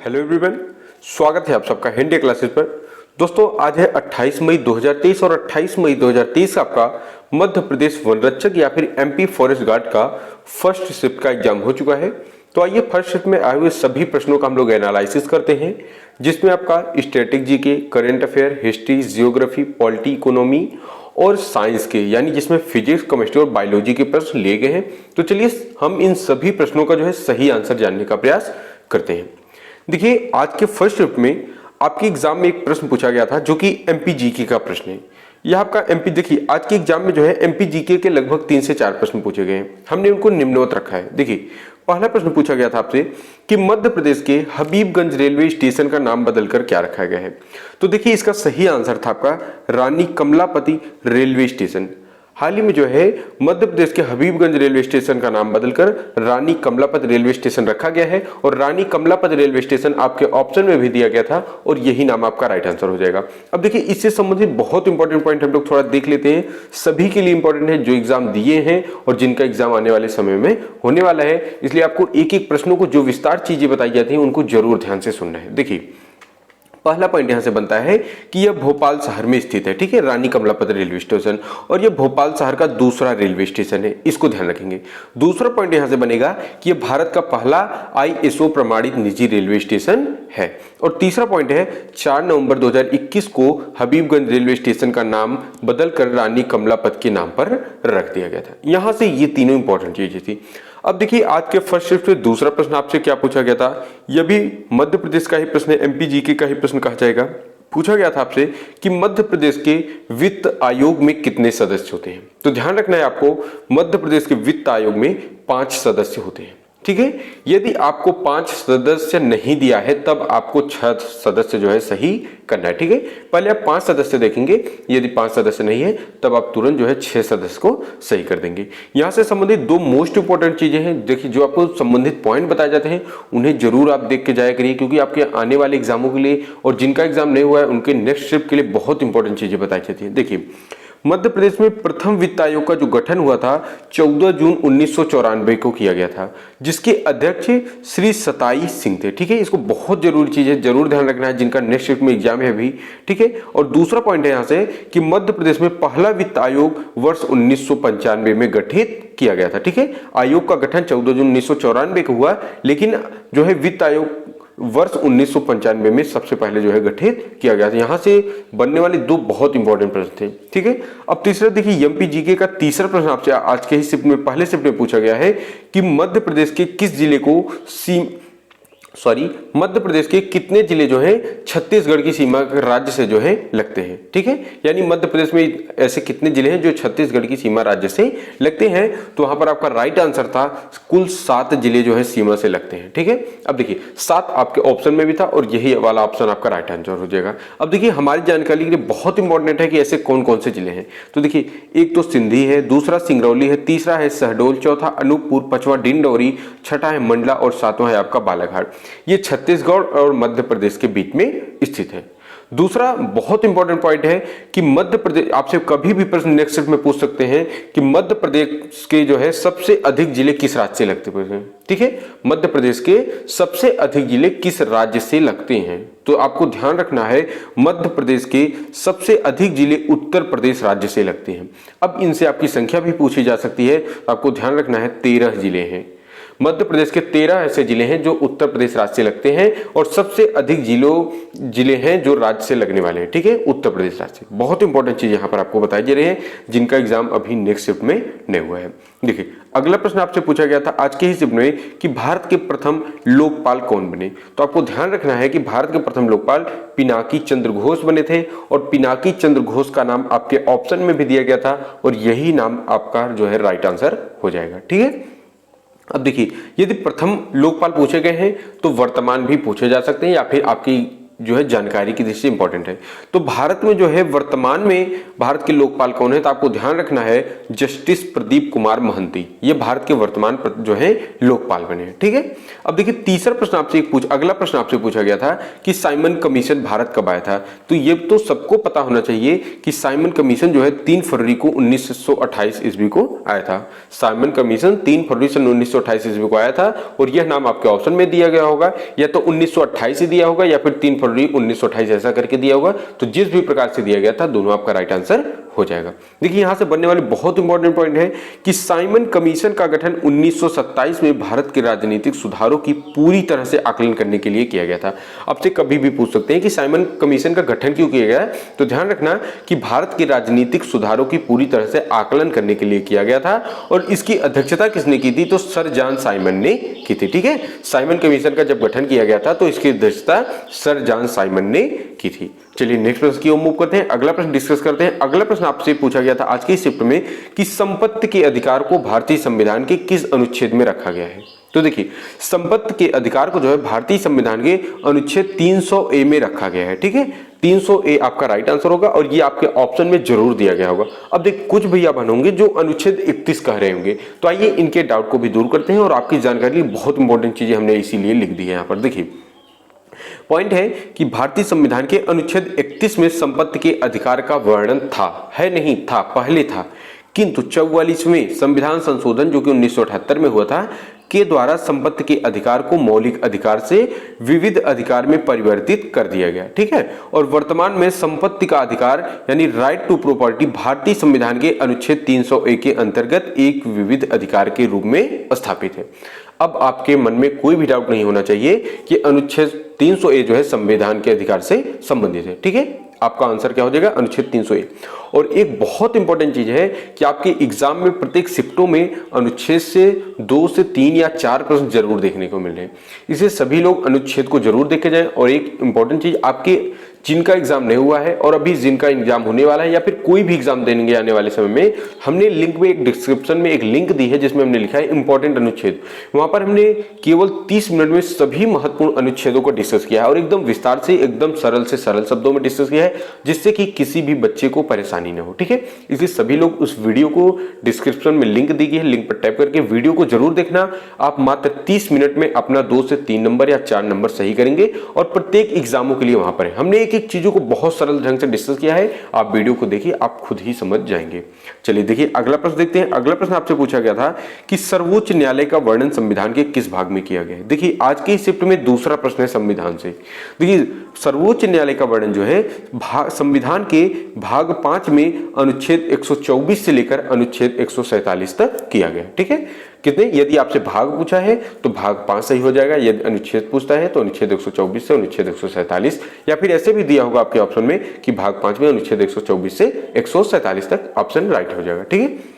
Hello everyone, स्वागत है आप सबका हिंदी क्लासेस पर। दोस्तों आज है 28 मई 2023 और 28 मई 2023 आपका मध्य प्रदेश वन रक्षक या फिर एमपी फॉरेस्ट गार्ड का फर्स्ट शिफ्ट का एग्जाम हो चुका है। तो आइए फर्स्ट शिफ्ट में आए हुए सभी प्रश्नों का हम लोग एनालिसिस करते हैं, जिसमें आपका static GK, current affair, history, geography, polity, economy और साइंस के, यानी जिसमें फिजिक्स, केमिस्ट्री और बायोलॉजी के प्रश्न लिए गए हैं। तो चलिए हम इन सभी प्रश्नों का जो है सही आंसर जानने का प्रयास करते हैं। देखिए आज के फर्स्ट शिफ्ट में आपके एग्जाम में एक प्रश्न पूछा गया था जो कि एमपी जीके का प्रश्न है। यह आपका एमपी, देखिए आज के एग्जाम में जो है एमपी जीके के लगभग 3 से 4 प्रश्न पूछे गए हैं। हमने उनको निम्नवत रखा है। देखिए पहला प्रश्न पूछा गया था आपसे कि मध्य प्रदेश के हबीबगंज रेलवे स्टेशन का नाम बदलकर क्या रखा गया है। तो देखिए इसका सही आंसर था आपका रानी कमलापति रेलवे स्टेशन। हाल ही में जो है मध्य प्रदेश के हबीबगंज रेलवे स्टेशन का नाम बदलकर रानी कमलापति रेलवे स्टेशन रखा गया है और रानी कमलापति रेलवे स्टेशन आपके ऑप्शन में भी दिया गया था और यही नाम आपका राइट आंसर हो जाएगा। अब देखिए इससे संबंधित बहुत इंपॉर्टेंट पॉइंट हम लोग थोड़ा देख लेते हैं, सभी के लिए इंपॉर्टेंट है जो एग्जाम दिए हैं और जिनका एग्जाम आने वाले समय में होने वाला है। इसलिए आपको एक एक प्रश्नों को जो विस्तार चीजें बताई जाती हैं उनको जरूर ध्यान से सुनना है। देखिए पहला पॉइंट यहां से बनता है कि यह भोपाल शहर में स्थित है, ठीक है, रानी कमलापति रेलवे स्टेशन, और यह भोपाल शहर का दूसरा रेलवे स्टेशन है, इसको ध्यान रखेंगे। दूसरा पॉइंट यहां से बनेगा कि यह भारत का पहला आईएसओ प्रमाणित निजी रेलवे स्टेशन है। और तीसरा पॉइंट है 4 नवंबर 2021 को हबीबगंज रेलवे स्टेशन का नाम बदलकर रानी कमलापति के नाम पर रख दिया गया था। यहां से ये तीनों इंपॉर्टेंट चीजें थी। अब देखिए आज के फर्स्ट शिफ्ट में दूसरा प्रश्न आपसे क्या पूछा गया था, यह भी मध्य प्रदेश का ही प्रश्न है, एमपी जीके का ही प्रश्न कहा जाएगा। पूछा गया था आपसे कि मध्य प्रदेश के वित्त आयोग में कितने सदस्य होते हैं। तो ध्यान रखना है आपको, मध्य प्रदेश के वित्त आयोग में 5 सदस्य होते हैं, ठीक है। यदि आपको 5 सदस्य नहीं दिया है तब आपको 6 सदस्य जो है सही करना है, ठीक है। पहले आप 5 सदस्य देखेंगे, यदि 5 सदस्य नहीं है तब आप तुरंत जो है 6 सदस्य को सही कर देंगे। यहां से संबंधित 2 मोस्ट इंपॉर्टेंट चीजें हैं, देखिए जो आपको संबंधित पॉइंट बताए जाते हैं उन्हें जरूर आप देख के जाया करिए, क्योंकि आपके आने वाले एग्जामों के लिए और जिनका एग्जाम नहीं हुआ है उनके नेक्स्ट शिफ्ट के लिए बहुत इंपॉर्टेंट चीजें बताई जाती है। देखिए मध्य प्रदेश में प्रथम वित्त आयोग का जो गठन हुआ था 14 जून 1994 को किया गया था, जिसके अध्यक्ष श्री सताई सिंह थे, ठीक है। इसको बहुत जरूरी चीज है, जरूर ध्यान रखना है जिनका नेक्स्ट शिफ्ट में एग्जाम है अभी, ठीक है। और दूसरा पॉइंट है यहां से कि मध्य प्रदेश में पहला वित्त आयोग वर्ष 1995 में गठित किया गया था, ठीक है। आयोग का गठन 14 जून 1994 को हुआ, लेकिन जो है वित्त आयोग वर्ष 1995 में सबसे पहले जो है गठित किया गया था। यहां से बनने वाले 2 बहुत इंपॉर्टेंट प्रश्न थे, ठीक है। अब तीसरा देखिए एमपी जीके का तीसरा प्रश्न आपसे आज के ही शिफ्ट में, पहले शिफ्ट में पूछा गया है कि मध्य प्रदेश के किस जिले को मध्य प्रदेश के कितने जिले जो हैं छत्तीसगढ़ की सीमा राज्य से जो है लगते हैं, ठीक है। यानी मध्य प्रदेश में ऐसे कितने जिले हैं जो छत्तीसगढ़ की सीमा राज्य से लगते हैं। तो वहां पर आपका राइट आंसर था कुल 7 जिले जो है सीमा से लगते हैं, ठीक है। अब देखिए 7 आपके ऑप्शन में भी था और यही वाला ऑप्शन आपका राइट आंसर हो जाएगा। अब देखिए हमारी जानकारी के लिए बहुत इंपॉर्टेंट है कि ऐसे कौन कौन से जिले हैं। तो देखिए एक तो सिंधी है, दूसरा सिंगरौली है, तीसरा है शहडोल, चौथा अनूपपुर, 5वां डिंडौरी, 6ठा है मंडला और 7वां है आपका बालाघाट। ये छत्तीसगढ़ और मध्य प्रदेश के बीच में स्थित है। दूसरा बहुत इंपॉर्टेंट पॉइंट है कि मध्य प्रदेश, आपसे कभी भी प्रश्न नेक्स्ट शिफ्ट में पूछ सकते हैं कि मध्य प्रदेश के जो है सबसे अधिक जिले किस राज्य से लगते हैं, ठीक है। मध्य प्रदेश के सबसे अधिक जिले किस राज्य से लगते हैं। तो आपको ध्यान रखना है मध्य प्रदेश के सबसे अधिक जिले उत्तर प्रदेश राज्य से लगते हैं। अब इनसे आपकी संख्या भी पूछी जा सकती है, आपको ध्यान रखना है 13 जिले हैं। मध्य प्रदेश के 13 ऐसे जिले हैं जो उत्तर प्रदेश राज्य से लगते हैं और सबसे अधिक जिले हैं जो राज्य से लगने वाले हैं, ठीक है, उत्तर प्रदेश राज्य से। बहुत इंपॉर्टेंट चीज यहां पर आपको बताई जा रही है जिनका एग्जाम अभी नेक्स्ट शिफ्ट में नहीं हुआ है। देखिए अगला प्रश्न आपसे पूछा गया था आज के ही शिफ्ट में कि भारत के प्रथम लोकपाल कौन बने। तो आपको ध्यान रखना है कि भारत के प्रथम लोकपाल पिनाकी चंद्र घोष बने थे और पिनाकी चंद्र घोष का नाम आपके ऑप्शन में भी दिया गया था और यही नाम आपका जो है राइट आंसर हो जाएगा, ठीक है। अब देखिए यदि प्रथम लोकपाल पूछे गए हैं तो वर्तमान भी पूछे जा सकते हैं या फिर आपकी जो है जानकारी की दृष्टि से इंपॉर्टेंट है। तो भारत में जो है वर्तमान में भारत के लोकपाल कौन है, तो आपको ध्यान रखना है जस्टिस प्रदीप कुमार महंती, ये भारत के वर्तमान जो है लोकपाल बने हैं। ठीक है, अब देखिए तीसरा प्रश्न आपसे अगला प्रश्न आपसे पूछा गया था कि साइमन कमीशन भारत कब आया था। तो ये तो सबको पता होना चाहिए कि साइमन कमीशन जो है 3 फरवरी को 1928 ईस्वी को आया था। साइमन कमीशन 3 फरवरी सन 1928 ईस्वी को आया था और यह नाम आपके ऑप्शन में दिया गया होगा, या तो 1928 ही दिया होगा या फिर 3 फरवरी 1928 ऐसा करके दिया होगा। तो जिस भी प्रकार से दिया गया था दोनों आपका राइट आंसर हो जाएगा। देखिए यहां से बनने वाले बहुत इंपॉर्टेंट पॉइंट है कि साइमन कमीशन का गठन 1927 में भारत के राजनीतिक सुधारों की पूरी तरह से आकलन करने के लिए किया गया था। आपसे कभी भी पूछ सकते हैं कि साइमन कमीशन का गठन क्यों किया गया है, तो ध्यान रखना कि भारत के राजनीतिक सुधारों की पूरी तरह से आकलन करने के लिए किया गया था और इसकी अध्यक्षता किसने की थी, तो सर जॉन साइमन ने की थी। ठीक है, साइमन कमीशन का जब गठन किया गया था तो इसकी अध्यक्षता सर जॉन साइमन ने की थी। चलिए नेक्स्ट प्रश्न की ओर मूव करते हैं, अगला प्रश्न डिस्कस करते हैं। अगला प्रश्न आपसे पूछा गया था आज के शिफ्ट में कि संपत्ति के अधिकार को भारतीय संविधान के किस अनुच्छेद में रखा गया है। तो देखिए संपत्ति के अधिकार को जो है भारतीय संविधान के अनुच्छेद 300A में रखा गया है। ठीक है, 300A आपका राइट आंसर होगा और ये आपके ऑप्शन में जरूर दिया गया होगा। अब देख कुछ भैया बन होंगे जो अनुच्छेद 31 कह रहे होंगे, तो आइए इनके डाउट को भी दूर करते हैं और आपकी जानकारी बहुत इंपॉर्टेंट चीजें हमने इसीलिए लिख दी है यहाँ पर। देखिए पॉइंट है कि भारतीय संविधान के अनुच्छेद 31 में संपत्ति के अधिकार का वर्णन था, है नहीं था, पहले था, किंतु 44वें संविधान संशोधन जो कि 1978 में हुआ था के द्वारा संपत्ति के अधिकार को मौलिक अधिकार से विविध अधिकार में परिवर्तित कर दिया गया। ठीक है, और वर्तमान में संपत्ति का अधिकार यानी राइट टू प्रॉपर्टी भारतीय संविधान के अनुच्छेद 301 के अंतर्गत एक विविध अधिकार के रूप में स्थापित है। अब आपके मन में कोई भी डाउट नहीं होना चाहिए कि अनुच्छेद 300A जो है संविधान के अधिकार से संबंधित है। ठीक है, आपका आंसर क्या हो जाएगा, अनुच्छेद 300A। और एक बहुत इंपॉर्टेंट चीज है कि आपके एग्जाम में प्रत्येक शिफ्टों में अनुच्छेद से 2 से 3 या 4 प्रश्न जरूर देखने को मिल रहे हैं, इसलिए सभी लोग अनुच्छेद को जरूर देखे जाएं। और एक इंपॉर्टेंट चीज, आपके जिनका एग्जाम नहीं हुआ है और अभी जिनका एग्जाम होने वाला है या फिर कोई भी एग्जाम देने आने वाले समय में, हमने लिंक में एक डिस्क्रिप्शन में एक लिंक दी है जिसमें हमने लिखा है इंपॉर्टेंट अनुच्छेद। वहां पर हमने केवल 30 मिनट में सभी महत्वपूर्ण अनुच्छेदों को डिस्कस किया है और एकदम विस्तार से एकदम सरल से सरल शब्दों में डिस्कस किया है, जिससे कि किसी भी बच्चे को परेशानी न हो। ठीक है, इसलिए सभी लोग उस वीडियो को डिस्क्रिप्शन में लिंक दी गई है, लिंक पर टैप करके वीडियो को जरूर देखना। आप मात्र 30 मिनट में अपना 2 से 3 नंबर या 4 नंबर सही करेंगे और प्रत्येक एग्जामों के लिए वहां पर है। हमने एक चीजों को बहुत सरल ढंग से डिस्कस किया है, आप वीडियो को देखिए, आप खुद ही समझ जाएंगे। चलिए देखिए अगला प्रश्न देखते हैं। अगला प्रश्न आपसे पूछा गया था कि सर्वोच्च न्यायालय का वर्णन संविधान के किस भाग में किया गया है। देखिए आज के शिफ्ट में दूसरा प्रश्न है संविधान से। देखिए सर्वोच्च न्यायालय का वर्णन जो है संविधान के भाग 5 में अनुच्छेद 124 से लेकर अनुच्छेद 147 तक किया गया। ठीक है, कितने, यदि आपसे भाग पूछा है तो भाग 5 सही हो जाएगा, यदि अनुच्छेद पूछता है तो अनुच्छेद 124 से अनुच्छेद 147, या फिर ऐसे भी दिया होगा आपके ऑप्शन में कि भाग 5 में अनुच्छेद 124 से 147 तक, ऑप्शन राइट हो जाएगा। ठीक है,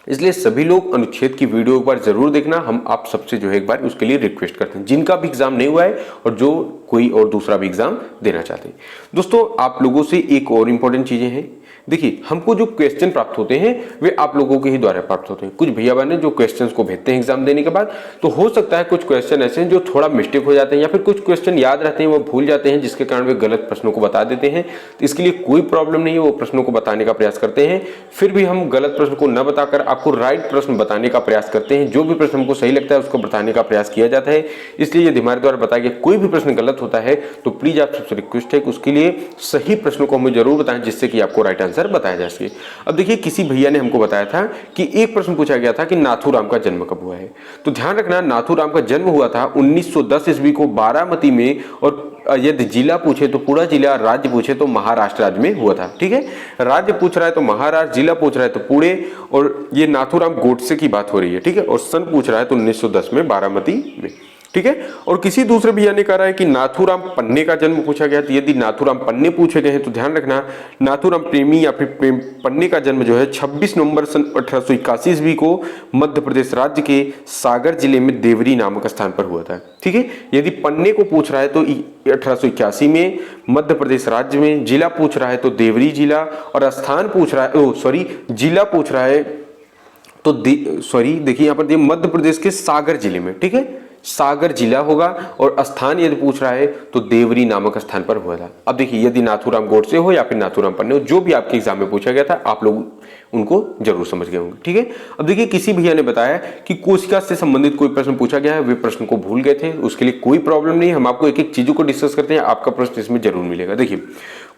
इसलिए सभी लोग अनुच्छेद की वीडियो एक बार जरूर देखना, हम आप सबसे जो है एक बार उसके लिए रिक्वेस्ट करते हैं जिनका भी एग्जाम नहीं हुआ है और जो कोई और दूसरा भी एग्जाम देना चाहते हैं। दोस्तों आप लोगों से एक और इंपॉर्टेंट चीजें हैं, देखिए हमको जो क्वेश्चन प्राप्त होते हैं वे आप लोगों के ही द्वारा प्राप्त होते हैं। कुछ भैया बहन जो क्वेश्चंस को भेजते हैं एग्जाम देने के बाद, तो हो सकता है कुछ क्वेश्चन ऐसे हैं जो थोड़ा मिस्टेक हो जाते हैं या फिर कुछ क्वेश्चन याद रहते हैं वो भूल जाते हैं, जिसके कारण वे गलत प्रश्नों को बता देते हैं। तो इसके लिए कोई प्रॉब्लम नहीं है, वो प्रश्नों को बताने का प्रयास करते हैं, फिर भी हम गलत प्रश्न को न बताकर आपको राइट प्रश्न बताने का प्रयास करते हैं। जो भी प्रश्न हमको सही लगता है उसको बताने का प्रयास किया जाता है। इसलिए यदि हमारे द्वारा बताया गया कोई भी प्रश्न गलत होता है तो प्लीज आप सबसे रिक्वेस्ट है कि उसके लिए सही प्रश्न को हमें जरूर बताएं, जिससे कि आपको राइट आंसर बताया जा सके। अब देखिए किसी भैया ने हमको बताया था कि एक प्रश्न पूछा गया था कि नाथूराम का जन्म कब हुआ है। तो ध्यान रखना नाथूराम का जन्म हुआ था 1910 ईस्वी को बारामती में, और यदि जिला पूछे तो पूरा जिला, राज्य पूछे तो महाराष्ट्र राज्य में हुआ था। ठीक है, राज्य पूछ रहा है तो महाराष्ट्र, जिला पूछ रहा है तो पुणे, और ये नाथूराम गोडसे की बात हो रही है। ठीक है, और सन पूछ रहा है तो 1910 में बारामती में। ठीक है, और किसी दूसरे भैया ने कहा है कि नाथूराम पन्ने का जन्म पूछा गया। तो यदि नाथूराम पन्ने पूछे गए हैं तो ध्यान रखना नाथूराम प्रेमी या फिर पन्ने का जन्म जो है 26 नवंबर सन 1881 ईस्वी को मध्य प्रदेश राज्य के सागर जिले में देवरी नामक स्थान पर हुआ था। ठीक है, यदि पन्ने को पूछ रहा है तो 1881 में मध्य प्रदेश राज्य में, जिला पूछ रहा है तो देवरी जिला, और स्थान पूछ रहा है जिला पूछ रहा है तो देखिए यहाँ पर मध्य प्रदेश के सागर जिले में। ठीक है, सागर जिला होगा और स्थान यदि पूछ रहा है तो देवरी नामक स्थान पर हुआ था। अब देखिए यदि नाथूराम गोडसे हो या फिर नाथूराम पन्ने हो, जो भी आपके एग्जाम में पूछा गया था आप लोग उनको जरूर समझ गए होंगे। ठीक है, अब देखिए किसी भैया ने बताया कि कोशिका से संबंधित कोई प्रश्न पूछा गया है, वे प्रश्न को भूल गए थे, उसके लिए कोई प्रॉब्लम नहीं, हम आपको एक एक चीजों को डिस्कस करते हैं, आपका प्रश्न इसमें जरूर मिलेगा। देखिए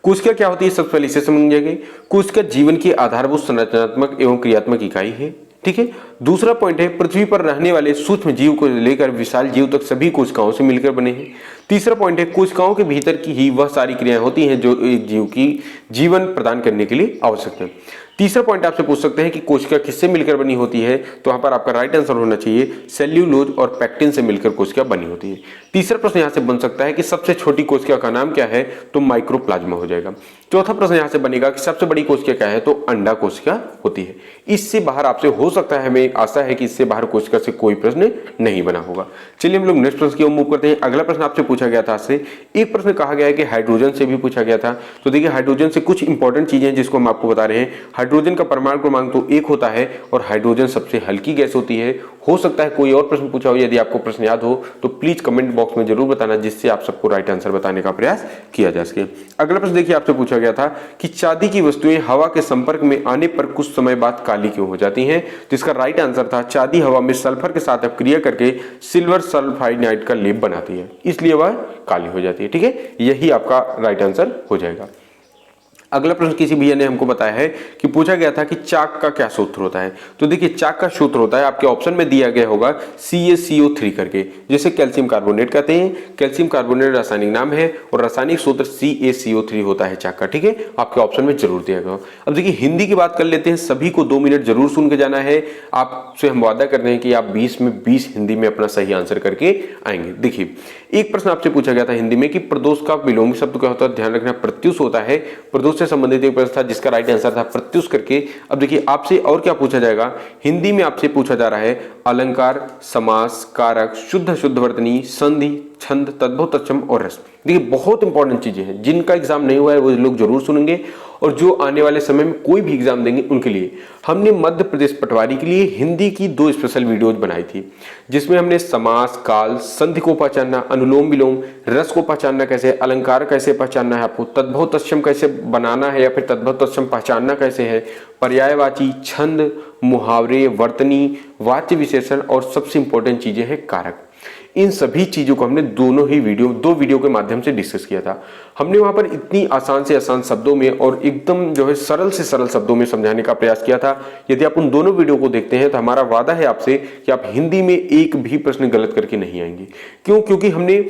कोशिका क्या होती है, सबसे पहले इसे समझेंगे। कोशिका जीवन की आधारभूत संरचनात्मक एवं क्रियात्मक इकाई है। ठीक है, दूसरा पॉइंट है पृथ्वी पर रहने वाले सूक्ष्म जीव को लेकर विशाल जीव तक सभी कोशिकाओं से मिलकर बने हैं। तीसरा पॉइंट है कोशिकाओं के भीतर की ही वह सारी क्रियाएं होती हैं जो एक जीव की जीवन प्रदान करने के लिए आवश्यक है। तीसरा पॉइंट आपसे पूछ सकते हैं कि कोशिका किससे मिलकर बनी होती है, तो यहाँ पर आपका राइट आंसर होना चाहिए सेल्यूलोज और पैक्टिन से मिलकर कोशिका बनी होती है। तीसरा प्रश्न यहाँ से बन सकता है कि सबसे छोटी कोशिका का नाम क्या है, तो माइक्रोप्लाज्मा हो जाएगा। चौथा प्रश्न यहाँ से बनेगा कि सबसे बड़ी कोशिका क्या है, तो अंडा कोशिका होती है। इससे बाहर आपसे हो सकता है, हमें आशा है कि इससे बाहर कोशिका से कोई प्रश्न नहीं बना होगा। चलिए हम लोग नेक्स्ट प्रश्न की ओर मूव करते हैं। अगला प्रश्न आपसे पूछा गया था, आपसे एक प्रश्न कहा गया है कि हाइड्रोजन से भी पूछा गया था। तो देखिए हाइड्रोजन से कुछ इंपॉर्टेंट चीजें जिसको हम आपको बता रहे हैं। हाइड्रोजन का परमाणु क्रमांक तो 1 होता है और हाइड्रोजन सबसे हल्की गैस होती है। हो सकता है कोई और प्रश्न पूछा हो, यदि आपको प्रश्न याद हो तो प्लीज कमेंट बॉक्स में जरूर बताना, जिससे आप सबको राइट आंसर बताने का प्रयास किया जा सके। अगला प्रश्न देखिए आपसे पूछा गया था कि चांदी की वस्तुएं हवा के संपर्क में आने पर कुछ समय बाद काली क्यों हो जाती हैं, जिसका राइट आंसर था चांदी हवा में सल्फर के साथ अपक्रिया करके सिल्वर सल्फाइड का लेप बनाती है, इसलिए वह काली हो जाती है। ठीक है, यही आपका राइट आंसर हो जाएगा। अगला प्रश्न किसी भैया ने हमको बताया है कि पूछा गया था कि चाक का क्या सूत्र होता है। तो देखिए चाक का सूत्र होता है, आपके ऑप्शन में दिया गया होगा CaCO3 करके, जिसे कैल्शियम कार्बोनेट कहते हैं। कैल्शियम कार्बोनेट रासायनिक नाम है और रासायनिक सूत्र CaCO3 होता है चाक का। ठीक है, आपके ऑप्शन में जरूर दिया गया। अब देखिए हिंदी की बात कर लेते हैं, सभी को 2 मिनट जरूर सुन के जाना है। आपसे हम वादा करते हैं कि आप 20 में 20 हिंदी में अपना सही आंसर करके आएंगे। देखिए एक प्रश्न आपसे पूछा गया था हिंदी में कि प्रदोष का विलोमी शब्द क्या होता है, ध्यान रखना प्रत्युष होता है। प्रदोष से संबंधित एक प्रश्न था जिसका राइट आंसर था प्रत्युष करके। अब देखिए आपसे और क्या पूछा जाएगा, हिंदी में आपसे पूछा जा रहा है अलंकार, समास, कारक, शुद्ध शुद्धवर्तनी, संधि, छंद, तद्भव, तत्सम और रस। देखिए बहुत इंपॉर्टेंट चीजें हैं, जिनका एग्जाम नहीं हुआ है वो लोग जरूर सुनेंगे, और जो आने वाले समय में कोई भी एग्जाम देंगे उनके लिए हमने मध्य प्रदेश पटवारी के लिए हिंदी की 2 स्पेशल वीडियोज बनाई थी, जिसमें हमने समास, काल, संधि को पहचानना, अनुलोम विलोम, रस को पहचानना कैसे, अलंकार कैसे पहचानना है आपको, तद्भव तत्सम कैसे बनाना है या फिर तद्भव तत्सम पहचानना कैसे है, पर्यायवाची, छंद, मुहावरे, वर्तनी, वाच्य विशेषण और सबसे इंपॉर्टेंट चीजें हैं कारक। इन सभी चीजों को हमने 2 वीडियो के माध्यम से डिस्कस किया था। हमने वहां पर इतनी आसान से आसान शब्दों में और एकदम जो है सरल से सरल शब्दों में समझाने का प्रयास किया था। यदि आप उन दोनों वीडियो को देखते हैं तो हमारा वादा है आपसे कि आप हिंदी में एक भी प्रश्न गलत करके नहीं आएंगे। क्यों? क्योंकि हमने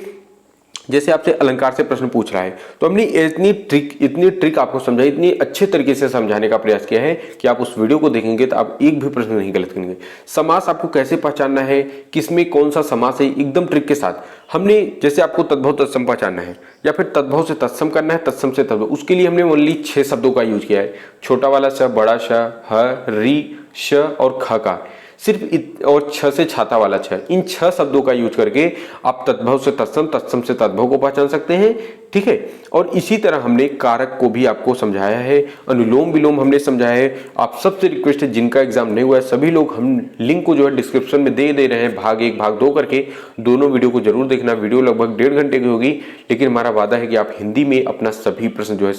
जैसे आपसे अलंकार से प्रश्न पूछ रहा है तो हमने इतनी ट्रिक आपको समझाई, इतनी अच्छे तरीके से समझाने का प्रयास किया है कि आप उस वीडियो को देखेंगे तो आप एक भी प्रश्न नहीं गलत करेंगे। समास आपको कैसे पहचानना है, किसमें कौन सा समास है, एकदम ट्रिक के साथ हमने, जैसे आपको तद्भव तत्सम पहचानना है या फिर तद्भव से तत्सम करना है, तत्सम से तद्भव, उसके लिए हमने ओनली 6 शब्दों का यूज किया है। छोटा वाला श, बड़ा श, ह, री, श और ख का, सिर्फ और छ से छाता वाला छ, इन 6 शब्दों का यूज करके आप तद्भव से तत्सम, तत्सम से तद्भव को पहचान सकते हैं। ठीक है, और इसी तरह हमने कारक को भी आपको समझाया है, अनुलोम विलोम हमने समझाया है। आप सबसे रिक्वेस्ट है जिनका एग्जाम नहीं हुआ है सभी लोग, हम लिंक को जो है डिस्क्रिप्शन में दे रहे हैं, भाग 1 भाग 2 करके, दोनों वीडियो को जरूर देखना। वीडियो लगभग 1.5 घंटे की होगी, लेकिन हमारा वादा है कि आप हिंदी में अपना सभी प्रश्न जो है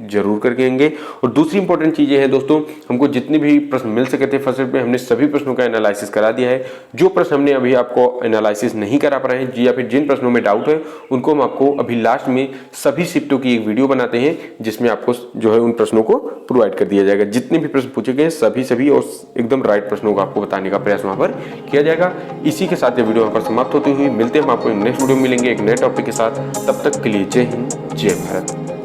जरूर करके आएंगे। और दूसरी इंपॉर्टेंट चीजें हैं दोस्तों, हमको जितने भी प्रश्न मिल सके थे फर्स्ट में हमने सभी प्रश्नों का एनालिसिस करा दिया है। जो प्रश्न हमने अभी आपको एनालिसिस नहीं करा पा रहे हैं या फिर जिन प्रश्नों में डाउट है उनको हम आपको अभी लास्ट में सभी शिफ्टों की एक वीडियो बनाते हैं, जिसमें आपको जो है उन प्रश्नों को प्रोवाइड कर दिया जाएगा। जितने भी प्रश्न पूछे गए सभी और एकदम राइट प्रश्नों को आपको बताने का प्रयास वहां पर किया जाएगा। इसी के साथ ये वीडियो वहां पर समाप्त होती हुई मिलते हैं, हम आपको नेक्स्ट वीडियो में मिलेंगे एक नए टॉपिक के साथ। तब तक के लिए जय हिंद, जय भारत।